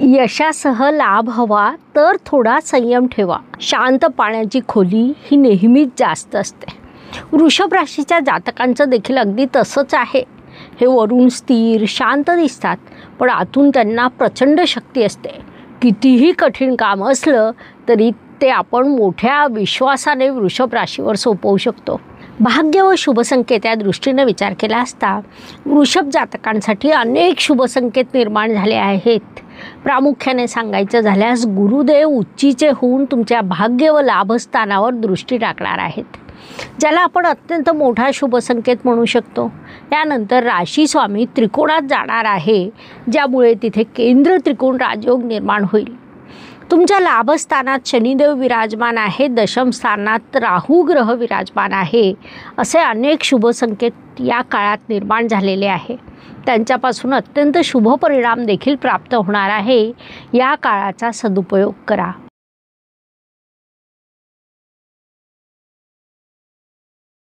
यशासह लाभ हवा तर थोडा संयम ठेवा. शांत पाण्याची खोली ही नेहमीच जास्त असते. वृषभ राशीच्या जातकांचं देखील अगदी तसंच आहे. हे वरून स्थिर शांत दिसतात, पण आतून त्यांना प्रचंड शक्ती असते. कितीही कठीण काम असलं तरी ते आपण मोठ्या विश्वासाने वृषभ राशीवर सोपवू शकतो. भाग्य व शुभसंकेत या दृष्टीने विचार केला असता वृषभ जातकांसाठी अनेक शुभसंकेत निर्माण झाले आहेत. प्रामुख्याने सांगायचं झाल्यास गुरुदेव उच्चीचे होऊन तुमच्या भाग्य व लाभस्थानावर दृष्टी टाकणार आहेत, ज्याला आपण अत्यंत मोठा शुभसंकेत म्हणू शकतो. त्यानंतर राशी स्वामी त्रिकोणात जाणार आहे, ज्यामुळे तिथे केंद्र त्रिकोण राजयोग निर्माण होईल. तुमच्या लाभस्थानात शनिदेव विराजमान आहे, दशम स्थानात राहू ग्रह विराजमान आहे. असे अनेक शुभसंकेत या काळात निर्माण झालेले आहे. त्यांच्यापासून अत्यंत शुभ परिणाम देखील प्राप्त होणार आहे. या काळाचा सदुपयोग करा.